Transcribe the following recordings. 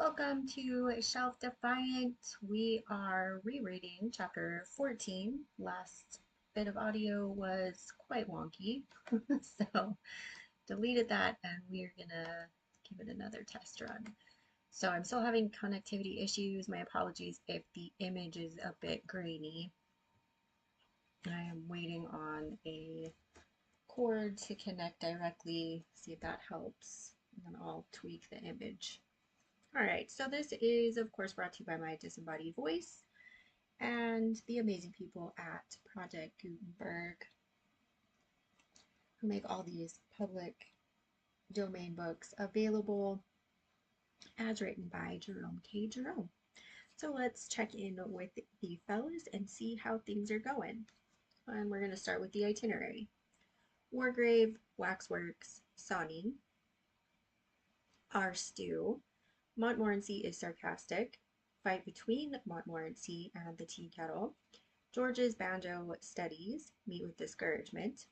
Welcome to Shelf Defiant. We are rereading chapter 14. Last bit of audio was quite wonky, so deleted that and we're gonna give it another test run. So I'm still having connectivity issues. My apologies if the image is a bit grainy. I am waiting on a cord to connect directly, see if that helps, and then I'll tweak the image. All right, so this is, of course, brought to you by my disembodied voice and the amazing people at Project Gutenberg, who make all these public domain books available as written by Jerome K. Jerome. So let's check in with the fellas and see how things are going. And we're going to start with the itinerary. Wargrave, Waxworks, Sonny, our stew. Montmorency is sarcastic. Fight between Montmorency and the tea-kettle. George's banjo studies meet with discouragement.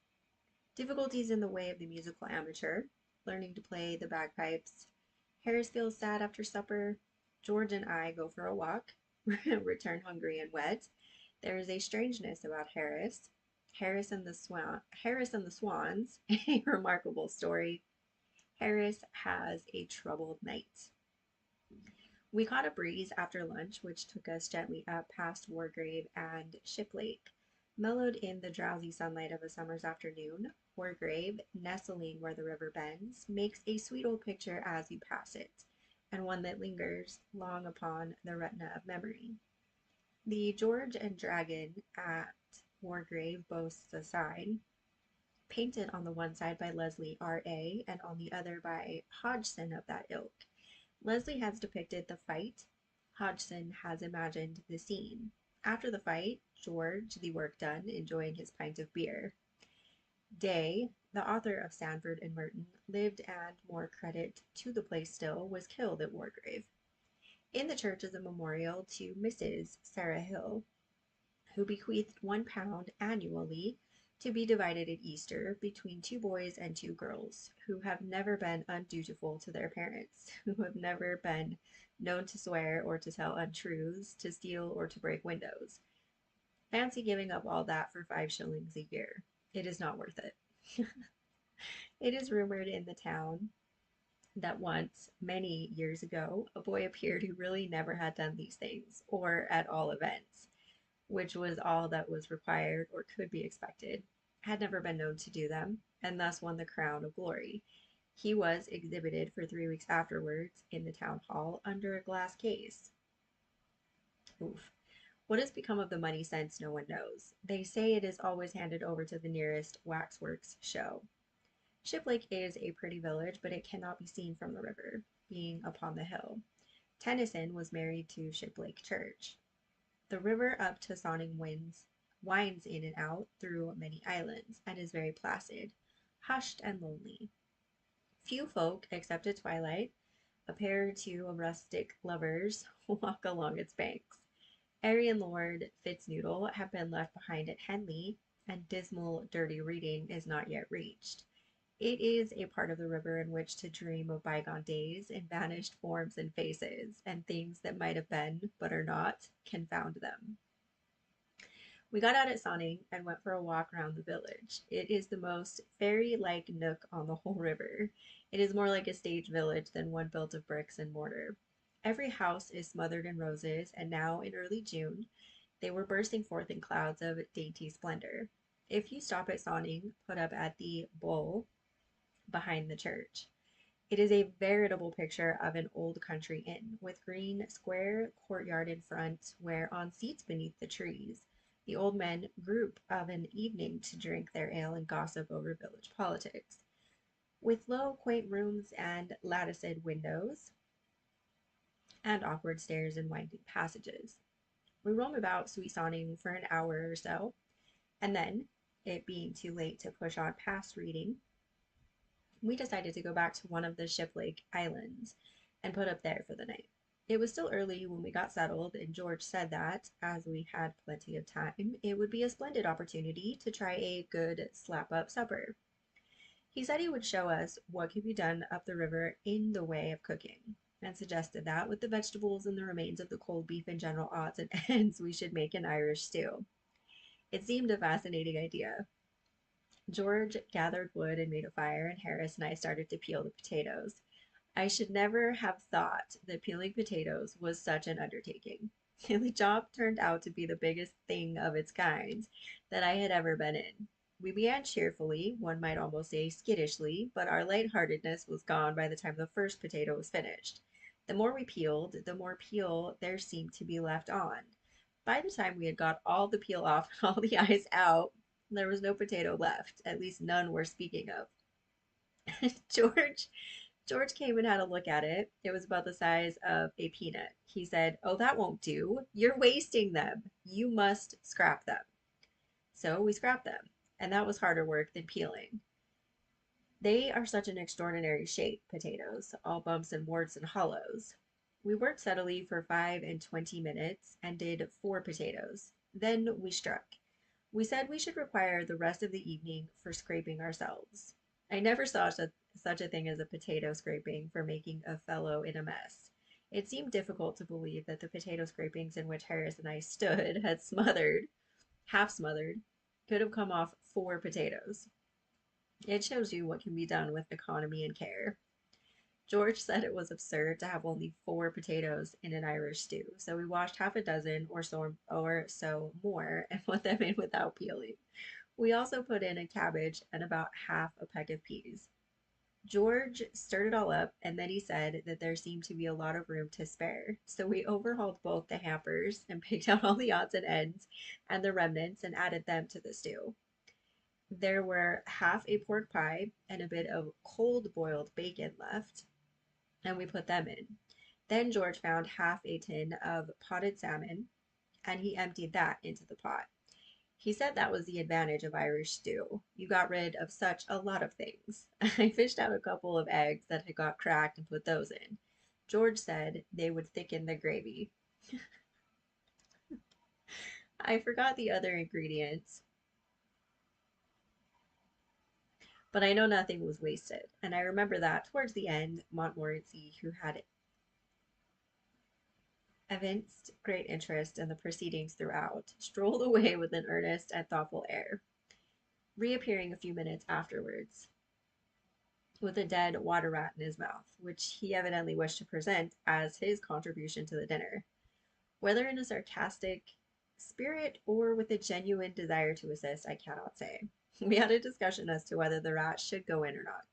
Difficulties in the way of the musical amateur. Learning to play the bagpipes. Harris feels sad after supper. George and I go for a walk. Return hungry and wet. There is a strangeness about Harris. Harris and the Swans, a remarkable story. Harris has a troubled night. We caught a breeze after lunch, which took us gently up past Wargrave and Ship Lake. Mellowed in the drowsy sunlight of a summer's afternoon, Wargrave, nestling where the river bends, makes a sweet old picture as you pass it, and one that lingers long upon the retina of memory. The George and Dragon at Wargrave boasts a sign, painted on the one side by Leslie R.A. and on the other by Hodgson of that ilk. Leslie has depicted the fight. Hodgson has imagined the scene. After the fight, George, the work done, enjoying his pint of beer. Day, the author of Sandford and Merton, lived, and more credit to the place still, was killed at Wargrave. In the church is a memorial to Mrs. Sarah Hill, who bequeathed £1 annually to be divided at Easter between two boys and two girls who have never been undutiful to their parents, who have never been known to swear or to tell untruths, to steal or to break windows. Fancy giving up all that for 5 shillings a year. It is not worth it. It is rumored in the town that once, many years ago, a boy appeared who really never had done these things, or at all events, which was all that was required or could be expected, had never been known to do them, and thus won the crown of glory. He was exhibited for 3 weeks afterwards in the town hall under a glass case. Oof. What has become of the money since no one knows. They say it is always handed over to the nearest Waxworks show. Ship Lake is a pretty village, but it cannot be seen from the river, being upon the hill. Tennyson was married to Ship Lake Church. The river up to Sonning winds in and out through many islands, and is very placid, hushed and lonely. Few folk, except at twilight, a pair or two of rustic lovers, walk along its banks. Airy and Lord Fitznoodle have been left behind at Henley, and dismal, dirty reading is not yet reached. It is a part of the river in which to dream of bygone days and vanished forms and faces, and things that might have been, but are not, confound them. We got out at Sonning and went for a walk round the village. It is the most fairy-like nook on the whole river. It is more like a stage village than one built of bricks and mortar. Every house is smothered in roses, and now, in early June, they were bursting forth in clouds of dainty splendor. If you stop at Sonning, put up at the Bull behind the church. It is a veritable picture of an old country inn, with green square courtyard in front, where on seats beneath the trees, the old men group of an evening to drink their ale and gossip over village politics. With low, quaint rooms and latticed windows, and awkward stairs and winding passages. We roam about Sweet Sonning for an hour or so, and then, it being too late to push on past reading, we decided to go back to one of the Ship Lake islands and put up there for the night. It was still early when we got settled, and George said that, as we had plenty of time, it would be a splendid opportunity to try a good slap-up supper. He said he would show us what could be done up the river in the way of cooking. and suggested that, with the vegetables and the remains of the cold beef and general odds and ends, we should make an Irish stew. It seemed a fascinating idea. George gathered wood and made a fire, and Harris and I started to peel the potatoes. I should never have thought that peeling potatoes was such an undertaking. The job turned out to be the biggest thing of its kind that I had ever been in. We began cheerfully, one might almost say skittishly, but our lightheartedness was gone by the time the first potato was finished. The more we peeled, the more peel there seemed to be left on. By the time we had got all the peel off and all the eyes out, there was no potato left, at least none worth speaking of. George came and had a look at it. It was about the size of a peanut. He said, "Oh, that won't do. You're wasting them. You must scrap them." So we scrapped them, and that was harder work than peeling. They are such an extraordinary shape, potatoes, all bumps and warts and hollows. We worked steadily for 5 and 20 minutes and did 4 potatoes. Then we struck. We said we should require the rest of the evening for scraping ourselves. I never saw such a thing as a potato scraping for making a fellow in a mess. It seemed difficult to believe that the potato scrapings in which Harris and I stood had half smothered, could have come off 4 potatoes. It shows you what can be done with economy and care. George said it was absurd to have only 4 potatoes in an Irish stew, so we washed half a dozen or so more and put them in without peeling. We also put in a cabbage and about half a peck of peas. George stirred it all up, and then he said that there seemed to be a lot of room to spare. So we overhauled both the hampers and picked out all the odds and ends and the remnants and added them to the stew. There were half a pork pie and a bit of cold boiled bacon left, and we put them in. Then George found half a tin of potted salmon, and he emptied that into the pot. He said that was the advantage of Irish stew. You got rid of such a lot of things. I fished out a couple of eggs that had got cracked and put those in. George said they would thicken the gravy. I forgot the other ingredients, but I know nothing was wasted. And I remember that towards the end, Montmorency, who had evinced great interest in the proceedings throughout, strolled away with an earnest and thoughtful air, reappearing a few minutes afterwards with a dead water rat in his mouth, which he evidently wished to present as his contribution to the dinner. Whether in a sarcastic spirit or with a genuine desire to assist, I cannot say. We had a discussion as to whether the rat should go in or not.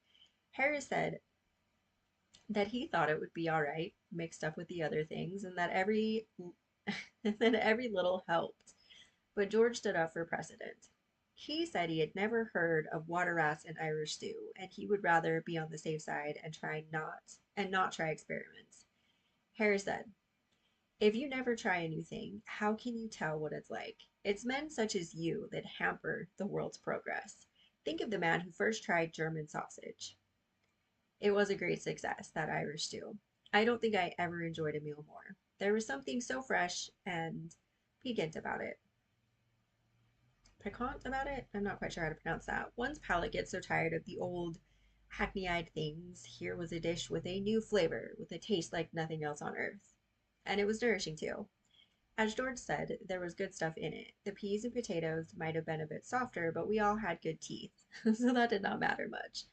Harris said that he thought it would be all right, mixed up with the other things, and that every little helped. But George stood up for precedent. He said he had never heard of water rats in Irish stew, and he would rather be on the safe side and not try experiments. Harris said, "If you never try a new thing, how can you tell what it's like? It's men such as you that hamper the world's progress. Think of the man who first tried German sausage." It was a great success, that Irish stew. I don't think I ever enjoyed a meal more. There was something so fresh and piquant about it. Piquant about it? I'm not quite sure how to pronounce that. One's palate gets so tired of the old hackneyed things. Here was a dish with a new flavor, with a taste like nothing else on earth. And it was nourishing too. As George said, there was good stuff in it. The peas and potatoes might have been a bit softer, but we all had good teeth, so that did not matter much.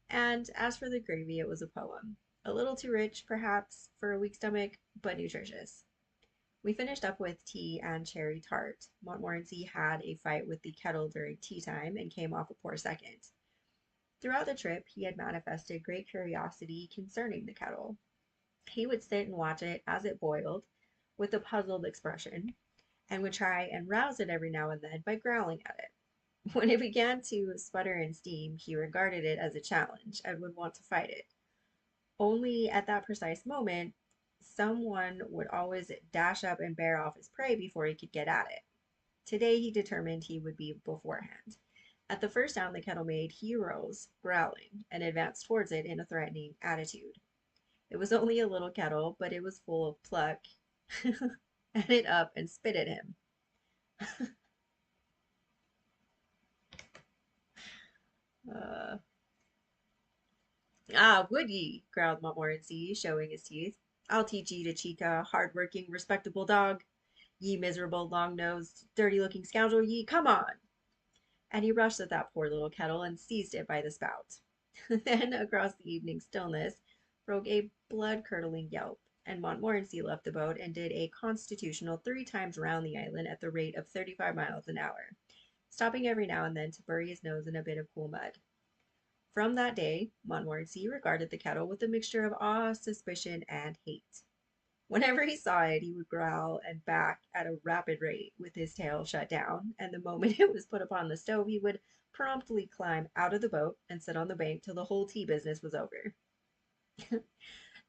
And as for the gravy, it was a poem. A little too rich, perhaps, for a weak stomach, but nutritious. We finished up with tea and cherry tart. Montmorency had a fight with the kettle during tea time and came off a poor second. Throughout the trip, he had manifested great curiosity concerning the kettle. He would sit and watch it as it boiled, with a puzzled expression, and would try and rouse it every now and then by growling at it. When it began to sputter and steam, he regarded it as a challenge and would want to fight it. Only at that precise moment, someone would always dash up and bear off his prey before he could get at it. Today he determined he would be beforehand. At the first sound the kettle made, he rose, growling, and advanced towards it in a threatening attitude. It was only a little kettle, but it was full of pluck, and it up and spit at him. Ah, would ye? Growled Montmorency, showing his teeth. I'll teach ye to cheek a hard-working, respectable dog. Ye miserable, long-nosed, dirty-looking scoundrel, ye, come on! And he rushed at that poor little kettle and seized it by the spout. Then, across the evening stillness, broke a blood-curdling yelp, and Montmorency left the boat and did a constitutional 3 times round the island at the rate of 35 miles an hour, stopping every now and then to bury his nose in a bit of cool mud. From that day, Montmorency regarded the kettle with a mixture of awe, suspicion, and hate. Whenever he saw it, he would growl and back at a rapid rate with his tail shut down, and the moment it was put upon the stove, he would promptly climb out of the boat and sit on the bank till the whole tea business was over.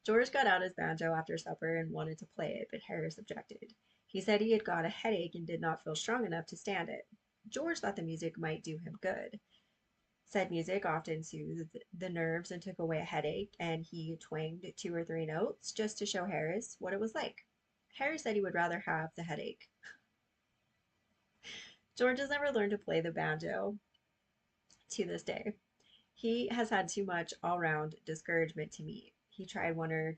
George got out his banjo after supper and wanted to play it, but Harris objected. He said he had got a headache and did not feel strong enough to stand it. George thought the music might do him good. Said music often soothed the nerves and took away a headache, and he twanged 2 or 3 notes just to show Harris what it was like. Harris said he would rather have the headache. George has never learned to play the banjo to this day. He has had too much all-round discouragement to meet. He tried on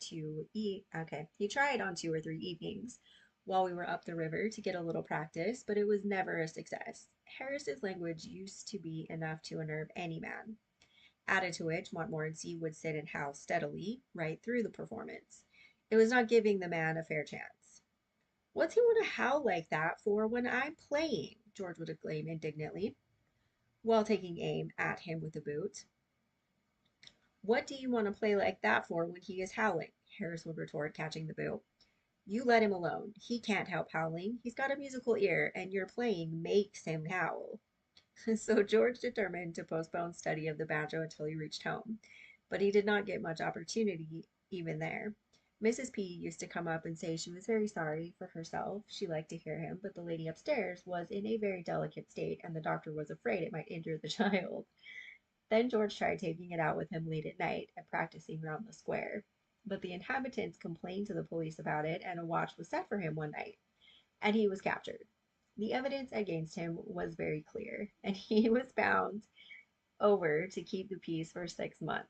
2 or 3 evenings while we were up the river to get a little practice, but it was never a success. Harris's language used to be enough to unnerve any man. Added to which, Montmorency would sit and howl steadily right through the performance. It was not giving the man a fair chance. What's he want to howl like that for when I'm playing? George would exclaim indignantly, while taking aim at him with the boot. What do you want to play like that for when he is howling? Harris would retort, catching the boot. You let him alone. He can't help howling. He's got a musical ear, and your playing makes him howl. So George determined to postpone study of the banjo until he reached home, but he did not get much opportunity even there. Mrs. P used to come up and say she was very sorry for herself. She liked to hear him, but the lady upstairs was in a very delicate state, and the doctor was afraid it might injure the child. Then George tried taking it out with him late at night and practicing round the square. But the inhabitants complained to the police about it, and a watch was set for him one night, and he was captured. The evidence against him was very clear, and he was bound over to keep the peace for 6 months.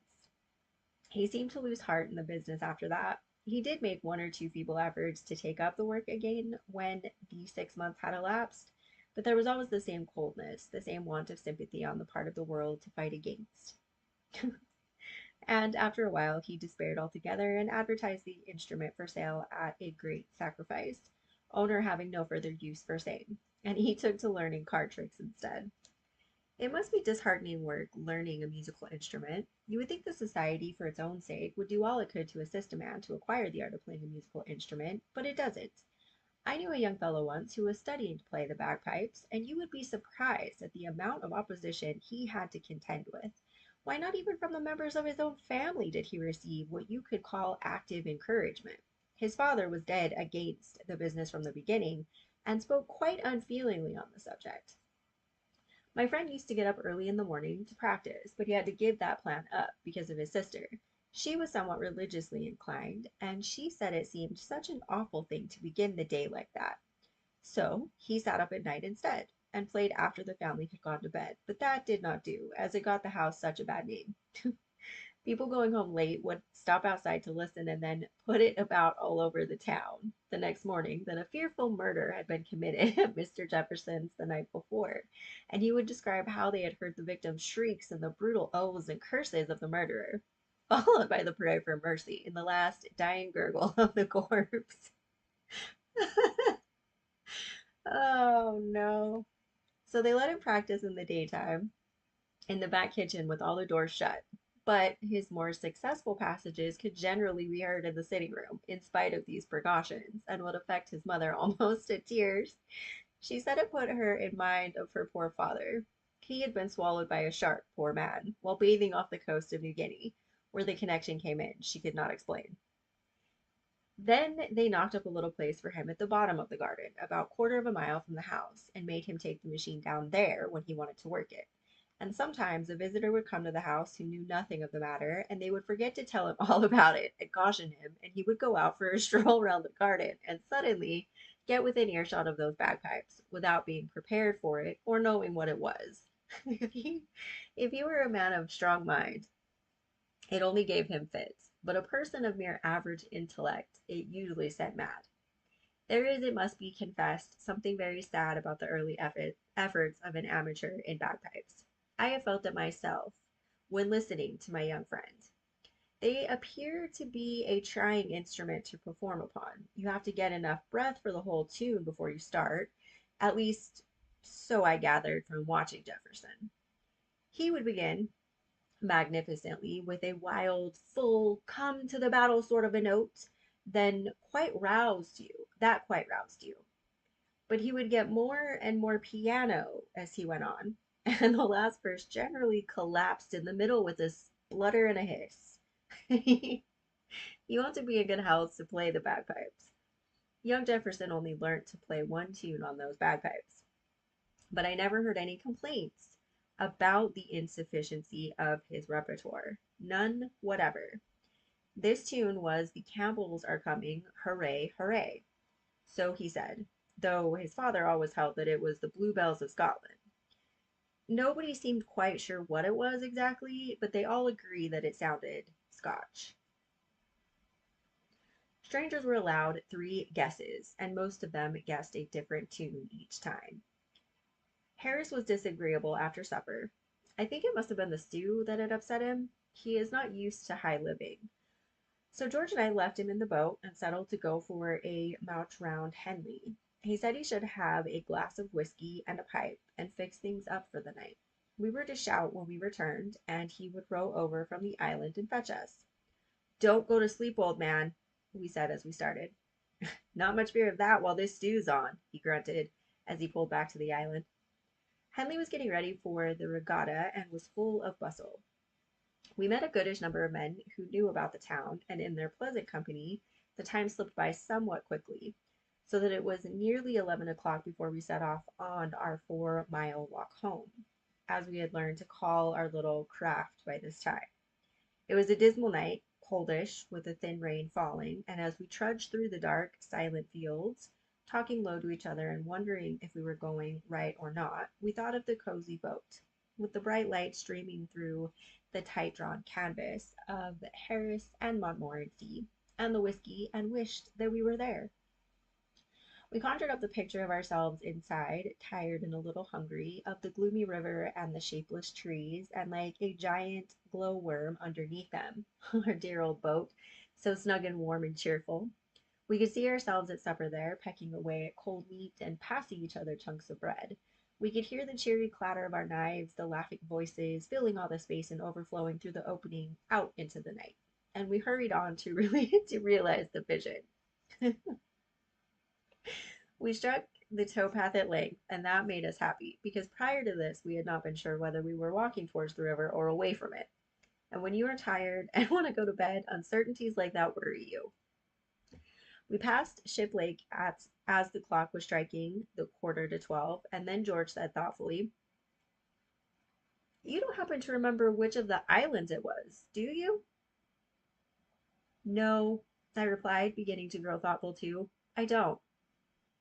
He seemed to lose heart in the business after that. He did make 1 or 2 feeble efforts to take up the work again when the 6 months had elapsed, but there was always the same coldness, the same want of sympathy on the part of the world to fight against. And after a while he despaired altogether and advertised the instrument for sale at a great sacrifice, owner having no further use for same, and he took to learning card tricks instead. It must be disheartening work learning a musical instrument. You would think the society, for its own sake, would do all it could to assist a man to acquire the art of playing a musical instrument, but it doesn't. I knew a young fellow once who was studying to play the bagpipes, and you would be surprised at the amount of opposition he had to contend with. Why, not even from the members of his own family did he receive what you could call active encouragement. His father was dead against the business from the beginning, and spoke quite unfeelingly on the subject. My friend used to get up early in the morning to practice, but he had to give that plan up because of his sister. She was somewhat religiously inclined, and she said it seemed such an awful thing to begin the day like that. So he sat up at night instead, and played after the family had gone to bed, but that did not do, as it got the house such a bad name. People going home late would stop outside to listen and then put it about all over the town the next morning that a fearful murder had been committed at Mr. Jefferson's the night before, and he would describe how they had heard the victim's shrieks and the brutal oaths and curses of the murderer, followed by the prayer for mercy in the last dying gurgle of the corpse. Oh no. So they let him practice in the daytime in the back kitchen with all the doors shut. But his more successful passages could generally be heard in the sitting room, in spite of these precautions, and would affect his mother almost to tears. She said it put her in mind of her poor father. He had been swallowed by a shark, poor man, while bathing off the coast of New Guinea. Where the connection came in, she could not explain. Then they knocked up a little place for him at the bottom of the garden, about 1/4 of a mile from the house, and made him take the machine down there when he wanted to work it. And sometimes a visitor would come to the house who knew nothing of the matter, and they would forget to tell him all about it and caution him, and he would go out for a stroll round the garden and suddenly get within earshot of those bagpipes without being prepared for it or knowing what it was. if he if he were a man of strong mind, It only gave him fits, but a person of mere average intellect it usually sent mad. There is, it must be confessed, something very sad about the early efforts of an amateur in bagpipes. I have felt it myself when listening to my young friend. They appear to be a trying instrument to perform upon. You have to get enough breath for the whole tune before you start. At least, so I gathered from watching Jefferson. He would begin magnificently with a wild, full, come to the battle sort of a note, then quite roused you. But he would get more and more piano as he went on, and the last verse generally collapsed in the middle with a splutter and a hiss. You want to be in good health to play the bagpipes. Young Jefferson only learnt to play one tune on those bagpipes, but I never heard any complaints about the insufficiency of his repertoire. None whatever. This tune was The Campbells Are Coming, Hooray, Hooray. So he said, though his father always held that it was the Bluebells of Scotland. Nobody seemed quite sure what it was exactly, but they all agree that it sounded Scotch. Strangers were allowed 3 guesses, and most of them guessed a different tune each time. Harris was disagreeable after supper. I think it must have been the stew that had upset him. He is not used to high living. So George and I left him in the boat and settled to go for a mouch round Henley. He said he should have a glass of whiskey and a pipe and fix things up for the night. We were to shout when we returned, and he would row over from the island and fetch us. Don't go to sleep, old man, we said as we started. Not much fear of that while this stew's on, he grunted as he pulled back to the island. Henley was getting ready for the regatta and was full of bustle. We met a goodish number of men who knew about the town, and in their pleasant company the time slipped by somewhat quickly, so that it was nearly 11 o'clock before we set off on our 4-mile walk home, as we had learned to call our little craft by this time. It was a dismal night, coldish, with a thin rain falling, and as we trudged through the dark, silent fields, talking low to each other and wondering if we were going right or not, we thought of the cozy boat, with the bright light streaming through the tight-drawn canvas of Harris and Montmorency, and the whiskey, and wished that we were there. We conjured up the picture of ourselves inside, tired and a little hungry, of the gloomy river and the shapeless trees, and like a giant glow-worm underneath them, our dear old boat, so snug and warm and cheerful. We could see ourselves at supper there, pecking away at cold meat and passing each other chunks of bread. We could hear the cheery clatter of our knives, the laughing voices, filling all the space and overflowing through the opening out into the night. And we hurried on to realize the vision. We struck the towpath at length, and that made us happy, because prior to this we had not been sure whether we were walking towards the river or away from it. And when you are tired and want to go to bed, uncertainties like that worry you. We passed Ship Lake as the clock was striking the 11:45, and then George said thoughtfully, "You don't happen to remember which of the islands it was, do you?" "No," I replied, beginning to grow thoughtful too. "I don't.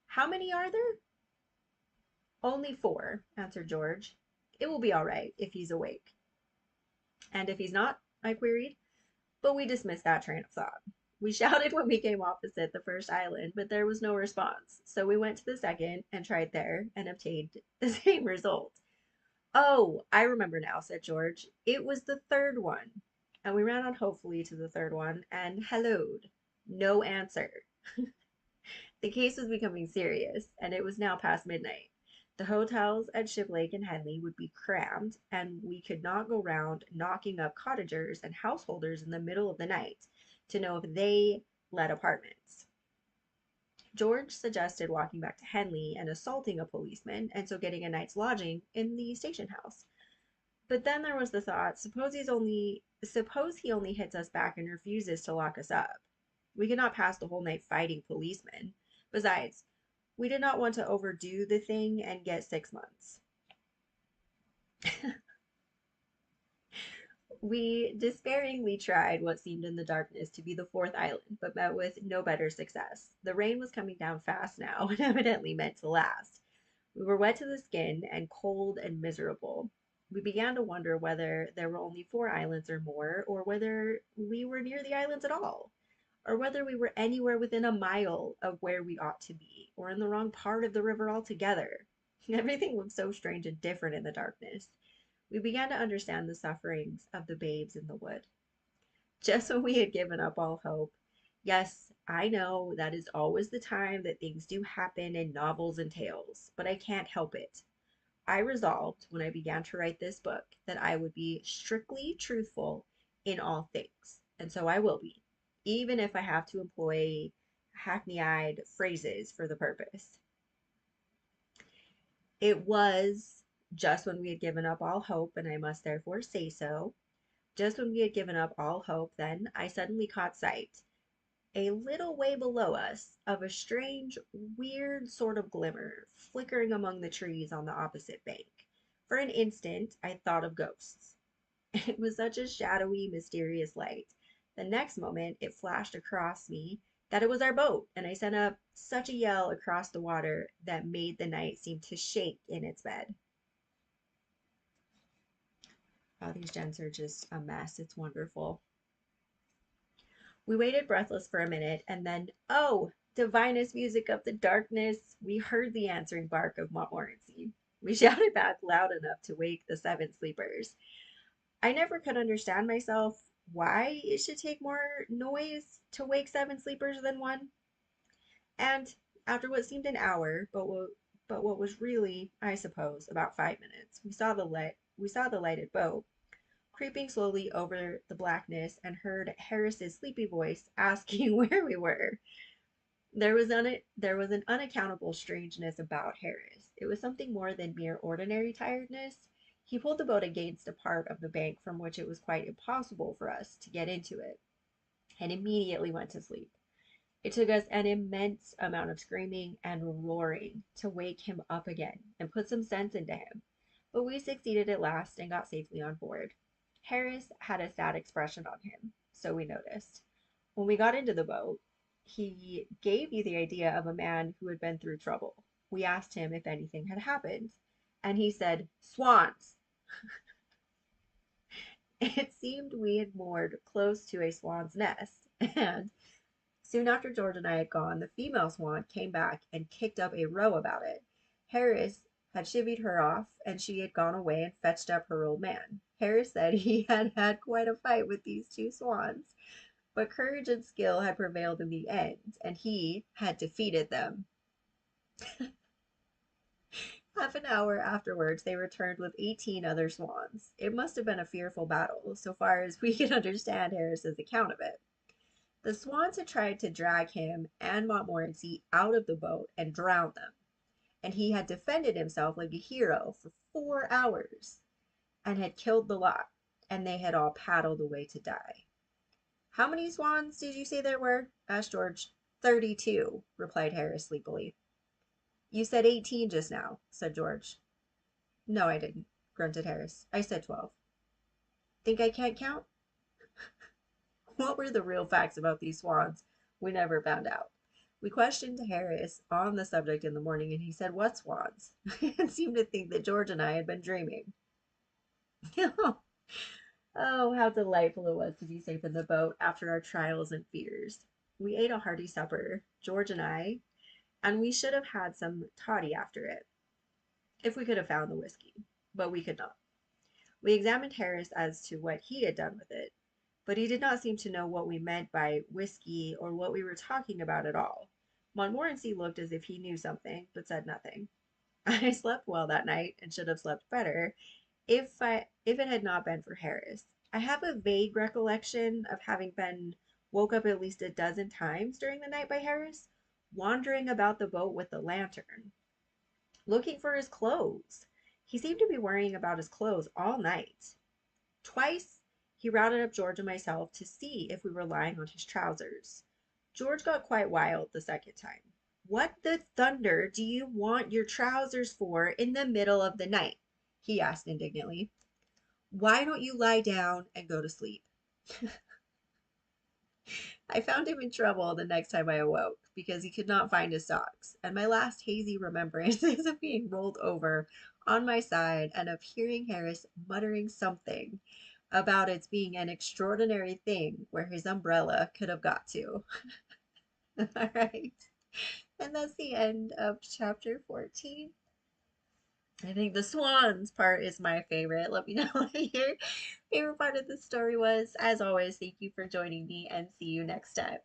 How many are there?" "Only 4," answered George. "It will be all right if he's awake." "And if he's not?" I queried. But we dismissed that train of thought. We shouted when we came opposite the first island, but there was no response, so we went to the second and tried there and obtained the same result. "Oh, I remember now," said George. "It was the third one." And we ran on hopefully to the third one and hallooed. No answer. The case was becoming serious, and it was now past midnight. The hotels at Ship Lake and Henley would be crammed, and we could not go round knocking up cottagers and householders in the middle of the night to know if they let apartments. George suggested walking back to Henley and assaulting a policeman, and so getting a night's lodging in the station house. But then there was the thought, suppose he only hits us back and refuses to lock us up. We could not pass the whole night fighting policemen. Besides, we did not want to overdo the thing and get 6 months. We despairingly tried what seemed in the darkness to be the 4th island, but met with no better success. The rain was coming down fast now, and evidently meant to last. We were wet to the skin and cold and miserable. We began to wonder whether there were only 4 islands or more, or whether we were near the islands at all, or whether we were anywhere within a mile of where we ought to be, or in the wrong part of the river altogether. Everything looked so strange and different in the darkness. We began to understand the sufferings of the babes in the wood. Just when we had given up all hope, yes, I know that is always the time that things do happen in novels and tales, but I can't help it. I resolved when I began to write this book that I would be strictly truthful in all things, and so I will be, even if I have to employ hackneyed phrases for the purpose. It was just when we had given up all hope, and I must therefore say so, just when we had given up all hope, then I suddenly caught sight, a little way below us, of a strange, weird sort of glimmer flickering among the trees on the opposite bank. For an instant, I thought of ghosts. It was such a shadowy, mysterious light. The next moment, it flashed across me that it was our boat, and I sent up such a yell across the water that made the night seem to shake in its bed. Oh, these gens are just a mess. It's wonderful. We waited breathless for a minute, and then, oh, divinest music of the darkness, we heard the answering bark of Montmorency. We shouted back loud enough to wake the 7 sleepers. I never could understand myself why it should take more noise to wake 7 sleepers than one. And after what seemed an hour, but what was really, I suppose, about 5 minutes, we saw the lighted boat creeping slowly over the blackness and heard Harris's sleepy voice asking where we were. There was an unaccountable strangeness about Harris. It was something more than mere ordinary tiredness. He pulled the boat against a part of the bank from which it was quite impossible for us to get into it, and immediately went to sleep. It took us an immense amount of screaming and roaring to wake him up again and put some sense into him, but we succeeded at last and got safely on board. Harris had a sad expression on him, so we noticed. When we got into the boat, he gave you the idea of a man who had been through trouble. We asked him if anything had happened, and he said, "Swans." It seemed we had moored close to a swan's nest, and soon after George and I had gone, the female swan came back and kicked up a row about it. Harris had chivied her off, and she had gone away and fetched up her old man. Harris said he had had quite a fight with these 2 swans, but courage and skill had prevailed in the end, and he had defeated them. Half an hour afterwards, they returned with 18 other swans. It must have been a fearful battle, so far as we can understand Harris's account of it. The swans had tried to drag him and Montmorency out of the boat and drown them, and he had defended himself like a hero for 4 hours, and had killed the lot, and they had all paddled away to die. "How many swans did you say there were?" asked George. 32, replied Harris sleepily. "You said 18 just now," said George. "No, I didn't," grunted Harris. "I said 12. Think I can't count?" What were the real facts about these swans? We never found out. We questioned Harris on the subject in the morning, and he said, "What swans?" and seemed to think that George and I had been dreaming. Oh, how delightful it was to be safe in the boat after our trials and fears. We ate a hearty supper, George and I, and we should have had some toddy after it, if we could have found the whiskey, but we could not. We examined Harris as to what he had done with it, but he did not seem to know what we meant by whiskey or what we were talking about at all. Montmorency looked as if he knew something, but said nothing. I slept well that night, and should have slept better if it had not been for Harris. I have a vague recollection of having been woke up at least a dozen times during the night by Harris, wandering about the boat with the lantern, looking for his clothes. He seemed to be worrying about his clothes all night. Twice he routed up George and myself to see if we were lying on his trousers. George got quite wild the second time. "What the thunder do you want your trousers for in the middle of the night?" he asked indignantly. "Why don't you lie down and go to sleep?" I found him in trouble the next time I awoke, because he could not find his socks, and my last hazy remembrance is of being rolled over on my side and of hearing Harris muttering something about its being an extraordinary thing where his umbrella could have got to. All right. And that's the end of chapter 14. I think the swans part is my favorite. Let me know what your favorite part of the story was. As always, thank you for joining me and see you next time.